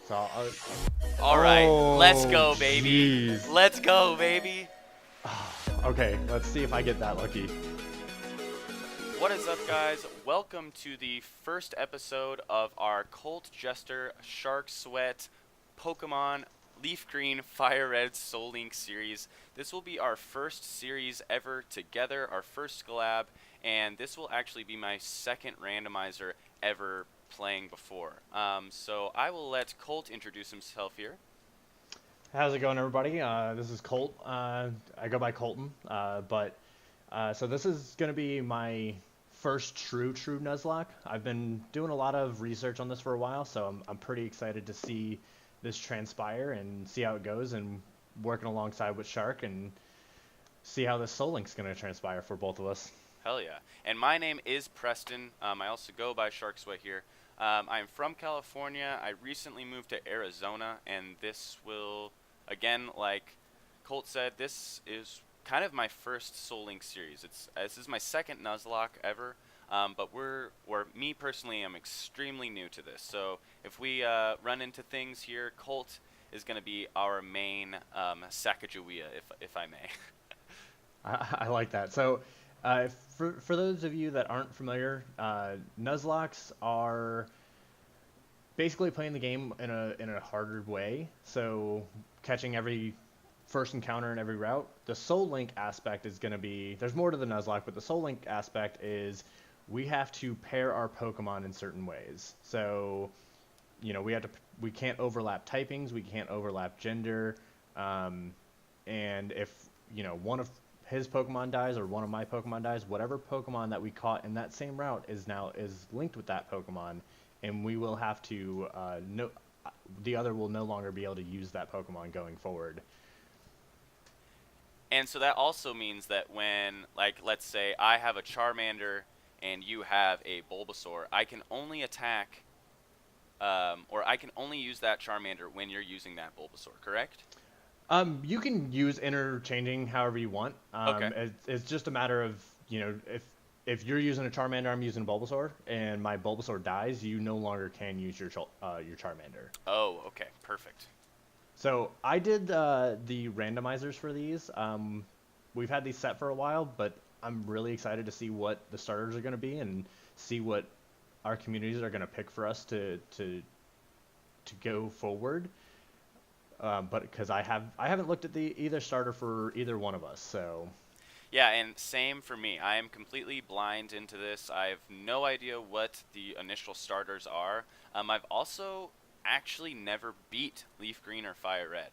So All right, let's oh, go, baby. jeez. Let's go, baby. Okay, let's see if I get that lucky. What is up, guys? Welcome to the first episode of our Colt, Jester, Sharksweat, Pokemon, Leaf Green, Fire Red, Soul Link series. This will be our first series ever together, our first collab, and this will actually be my second randomizer ever playing before. So I will let Colt introduce himself here. How's it going, everybody? This is Colt. I go by Colton, so this is going to be my first true Nuzlocke. I've been doing a lot of research on this for a while, so I'm pretty excited to see this transpire and see how it goes, and working alongside with Shark and see how this Soul Link's going to transpire for both of us. Hell yeah. And my name is Preston. I also go by Sharksweat here. I'm from California. I recently moved to Arizona, and this will, again, like Colt said, this is kind of my first Soul Link series. This is my second Nuzlocke ever, but me personally, I'm extremely new to this. So if we run into things here, Colt is going to be our main Sacagawea, if I may. I like that. So, for those of you that aren't familiar, Nuzlocks are basically playing the game in a harder way. So, catching every first encounter in every route. The Soul Link aspect is going to be, there's more to the Nuzlocke, but the Soul Link aspect is we have to pair our Pokemon in certain ways. So, we can't overlap typings, we can't overlap gender, and if one of his Pokemon dies or one of my Pokemon dies, whatever Pokemon that we caught in that same route is linked with that Pokemon, and we will have to the other will no longer be able to use that Pokemon going forward. And so that also means that when, like, let's say I have a Charmander and you have a Bulbasaur, I can only attack, or I can only use that Charmander when you're using that Bulbasaur, correct? You can use interchanging however you want. Okay. It's just a matter of, if you're using a Charmander, I'm using a Bulbasaur, and my Bulbasaur dies, you no longer can use your Charmander. Oh, okay, perfect. So I did the randomizers for these. We've had these set for a while, but I'm really excited to see what the starters are going to be and see what our communities are going to pick for us to go forward. But because I haven't looked at either starter for either one of us, so. Yeah, and same for me. I am completely blind into this. I have no idea what the initial starters are. I've also actually never beat Leaf Green or Fire Red.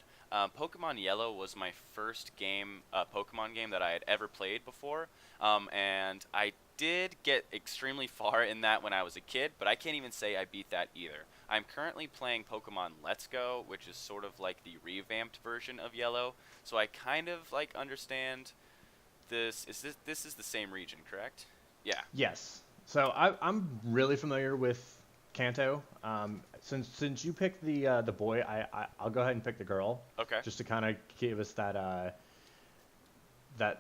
Pokemon Yellow was my first Pokemon game that I had ever played before, and I did get extremely far in that when I was a kid, but I can't even say I beat that either. I'm currently playing Pokemon Let's Go, which is sort of like the revamped version of Yellow, so I kind of like understand this. This is the same region, correct? Yeah. Yes. So I'm really familiar with Kanto. Since you picked the boy, I'll go ahead and pick the girl. Okay. Just to kind of give us that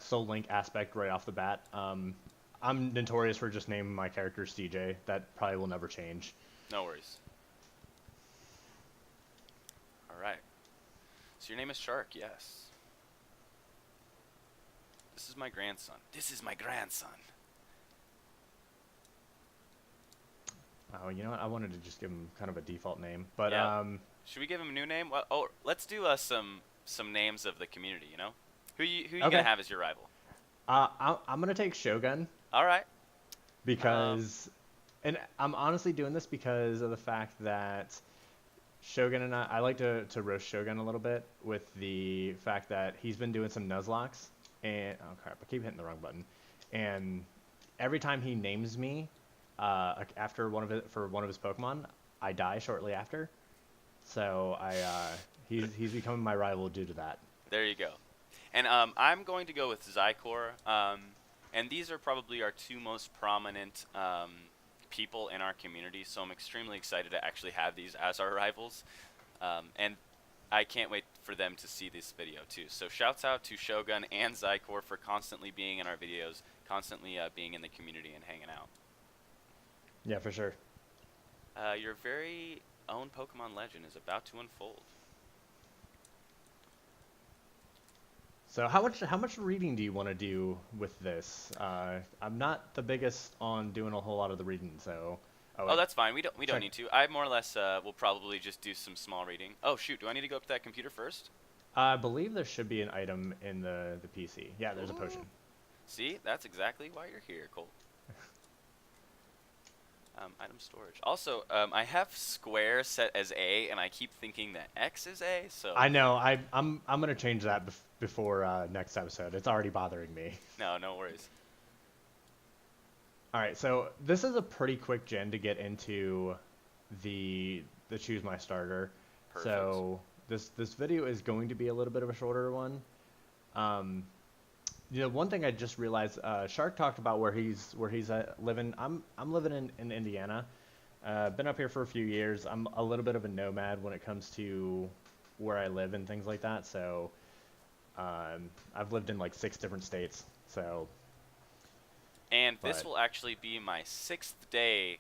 Soul Link aspect right off the bat. I'm notorious for just naming my character CJ. That probably will never change. No worries. All right. So your name is Shark, yes. This is my grandson. This is my grandson. Oh, you know what? I wanted to just give him kind of a default name, but yeah. Should we give him a new name? Well, let's do some names of the community. Who you okay. gonna have as your rival? I'm gonna take Shogun. All right. Because, and I'm honestly doing this because of the fact that Shogun and I like to roast Shogun a little bit with the fact that he's been doing some Nuzlocks, and oh crap, I keep hitting the wrong button, and every time he names me, after one of his Pokemon, I die shortly after, so he's becoming my rival due to that. There you go. And I'm going to go with Zycor, and these are probably our two most prominent people in our community, so I'm extremely excited to actually have these as our rivals, and I can't wait for them to see this video too. So shouts out to Shogun and Zycor for constantly being in our videos, constantly being in the community and hanging out. Yeah, for sure. You're very own Pokemon legend is about to unfold. So how much reading do you want to do with this? I'm not the biggest on doing a whole lot of the reading, so. Oh Oh, wait, that's fine. We don't check. need to. I more or less will probably just do some small reading. Oh shoot, do I need to go up to that computer first? I believe there should be an item in the PC. Yeah, there's a potion. Ooh. See, that's exactly why you're here, Colt. Item storage. Also, I have square set as A, and I keep thinking that X is A. So I know. I'm gonna change that before next episode. It's already bothering me. no worries. All right, so this is a pretty quick gen to get into the choose my starter. Perfect. So this video is going to be a little bit of a shorter one. Um, one thing I just realized, Shark talked about where he's living. I'm living in Indiana. Been up here for a few years. I'm a little bit of a nomad when it comes to where I live and things like that. So I've lived in like 6 different states. So. And this will actually be my 6th day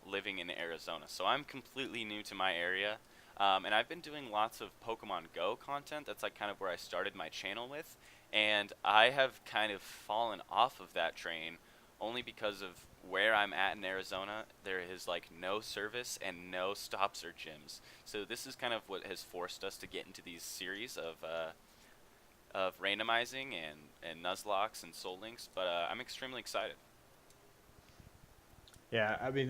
living in Arizona. So I'm completely new to my area. And I've been doing lots of Pokemon Go content. That's like kind of where I started my channel with. And I have kind of fallen off of that train only because of where I'm at in Arizona. There is like no service and no stops or gyms. So this is kind of what has forced us to get into these series of randomizing and Nuzlocke and Soul Links, but I'm extremely excited. Yeah, I mean,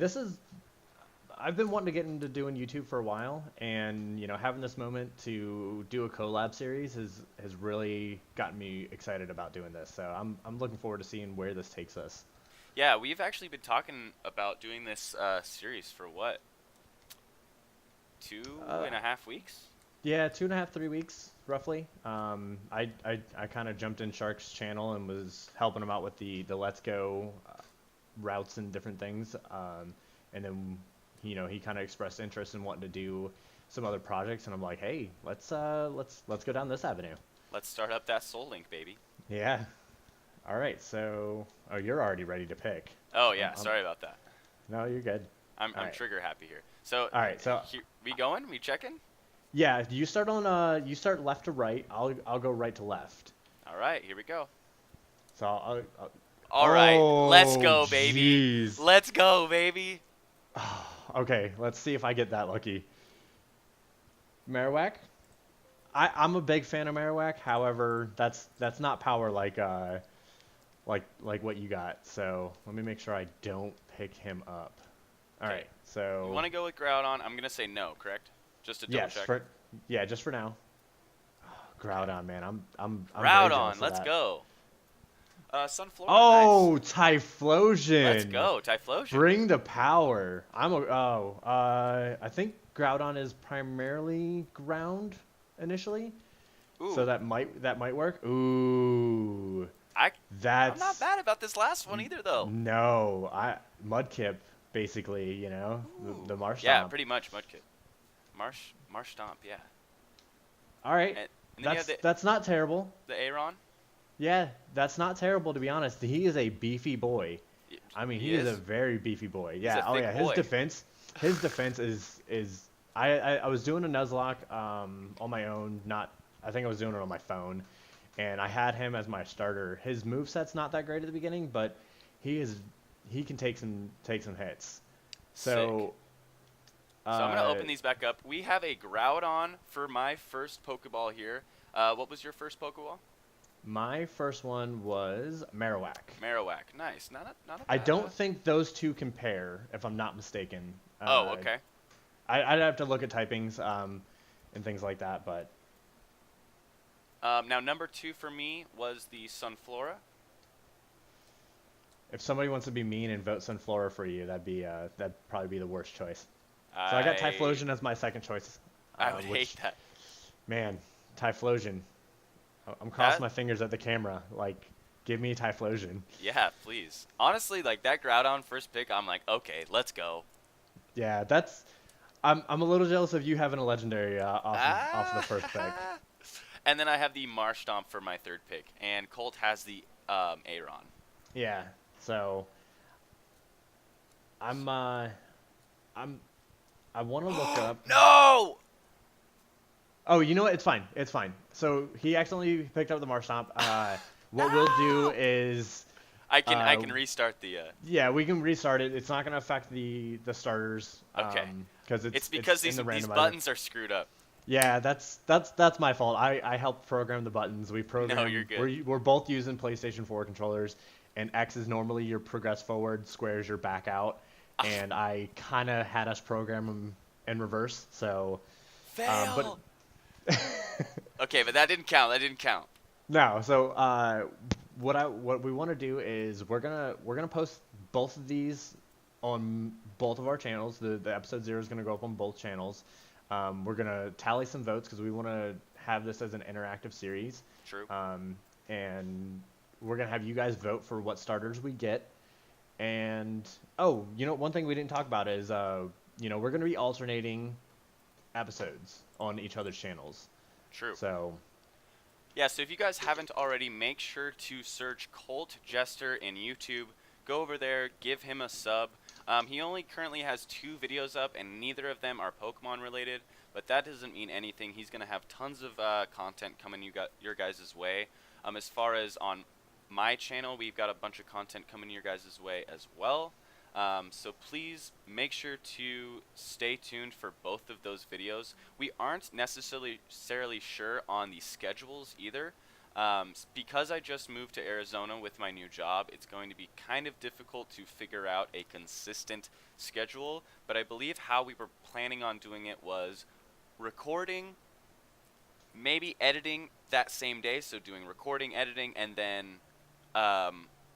I've been wanting to get into doing YouTube for a while, and having this moment to do a collab series has really gotten me excited about doing this. So I'm looking forward to seeing where this takes us. Yeah, we've actually been talking about doing this series for what? 2.5 weeks? Yeah, 2.5, 3 weeks roughly. I kind of jumped in Shark's channel and was helping him out with the Let's Go routes and different things. And then he kind of expressed interest in wanting to do some other projects, and I'm like, hey, let's go down this avenue. Let's start up that Soul Link, baby. Yeah. All right. So, you're already ready to pick. Oh yeah, sorry about that. No, you're good. I'm right. trigger happy here. So all right. So we going? We checking? Yeah, you start you start left to right. I'll go right to left. All right, here we go. So I'll all right, let's go, baby. Geez. Let's go, baby. Okay, let's see if I get that lucky. Marowak. I'm a big fan of Marowak. However, that's not power like what you got. So let me make sure I don't pick him up. All right. So you want to go with Groudon? I'm gonna say no, correct? Just to double check. Just for now. Groudon, man. I'm Groudon, let's go. Sunflora. Oh, nice. Typhlosion. Let's go, Typhlosion. Bring the power. I think Groudon is primarily ground initially. Ooh. So that might work. Ooh. I'm not bad about this last one either though. No, Mudkip basically, the Marsh Stomp. Yeah, pretty much Mudkip. Marsh Stomp, yeah. All right. And that's not terrible. The Aeron? Yeah, that's not terrible to be honest. He is a beefy boy. I mean, he is a very beefy boy. Yeah. Oh yeah, his defense is I was doing a Nuzlocke on my own, I think I was doing it on my phone, and I had him as my starter. His moveset's not that great at the beginning, but he can take some hits. So So I'm going to open these back up. We have a Groudon for my first Pokeball here. What was your first Pokeball? My first one was Marowak. Marowak. Nice. Not a bad. I don't think those two compare, if I'm not mistaken. Oh, okay. I'd have to look at typings and things like that, but... now, number 2 for me was the Sunflora. If somebody wants to be mean and vote Sunflora for you, that'd probably be the worst choice. So I got Typhlosion as my second choice. I would hate that. Man, Typhlosion. I'm crossing my fingers at the camera. Like, give me Typhlosion. Yeah, please. Honestly, like that Groudon first pick, I'm like, okay, let's go. Yeah, I'm a little jealous of you having a legendary off of the first pick. And then I have the Marshtomp for my third pick, and Colt has the Aeron. I want to look up. No! Oh, you know what? It's fine. It's fine. So he accidentally picked up the Marshtomp. What we'll do No! is, I uh, can restart the. yeah, we can restart it. It's not gonna affect the starters, Okay. because It's it's because in the these randomizer. buttons are screwed up. Yeah, that's my fault. I helped program the buttons. We No, you're program. good. We're both using PlayStation 4 controllers, and X is normally your progress forward, square is your back out, and I kind of had us program them in reverse. So, but Fail. Okay, but that didn't count. That didn't count. no. So what we want to do is we're gonna post both of these on both of our channels. The episode 0 is gonna go up on both channels. We're gonna tally some votes because we want to have this as an interactive series. True. And we're gonna have you guys vote for what starters we get. And oh, one thing we didn't talk about is we're gonna be alternating episodes on each other's channels. True. So Yeah, so if you guys haven't already, make sure to search Colt Jester in YouTube. Go over there, give him a sub. He only currently has 2 videos up, and neither of them are Pokemon related, but that doesn't mean anything. He's going to have tons of content coming your guys' way. As far as on my channel, we've got a bunch of content coming your guys' way as well. So please make sure to stay tuned for both of those videos. We aren't necessarily sure on the schedules either. Because I just moved to Arizona with my new job, it's going to be kind of difficult to figure out a consistent schedule, but I believe how we were planning on doing it was recording, maybe editing that same day, so doing recording, editing, and then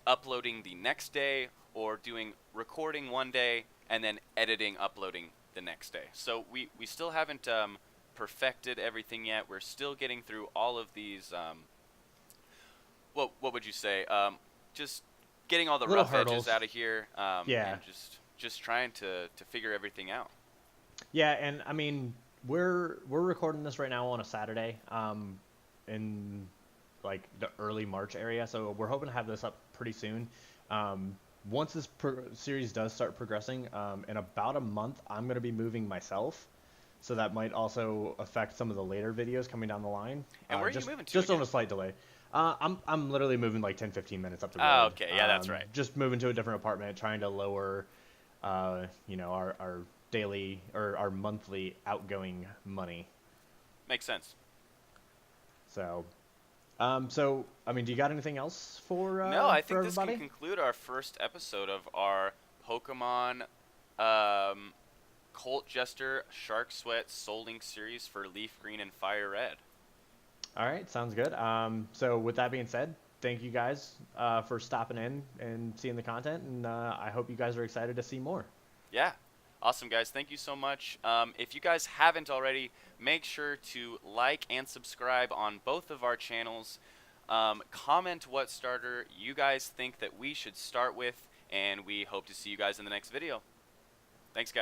uploading the next day, or doing recording one day and then editing, uploading the next day. So we still haven't perfected everything yet. We're still getting through all of these what would you say? Just getting all the little rough hurdles. edges out of here, Yeah. and just trying to figure everything out. Yeah, and I mean we're recording this right now on a Saturday, in like the early March area. So we're hoping to have this up pretty soon. Once this series does start progressing, in about a month, I'm going to be moving myself. So that might also affect some of the later videos coming down the line. And where are you moving to Just again? on a slight delay. I'm literally moving like 10-15 minutes up the road. Oh, okay. Yeah, that's right. Just moving to a different apartment, trying to lower, our daily or our monthly outgoing money. Makes sense. So, I mean, do you got anything else for No, I for think this everybody? can conclude our first episode of our Pokemon Colt Jester Sharksweat Soul Link series for Leaf Green and Fire Red. All right, sounds good. So with that being said, thank you guys for stopping in and seeing the content, and I hope you guys are excited to see more. Yeah. Awesome, guys. Thank you so much. If you guys haven't already, make sure to like and subscribe on both of our channels. Comment what starter you guys think that we should start with, and we hope to see you guys in the next video. Thanks, guys.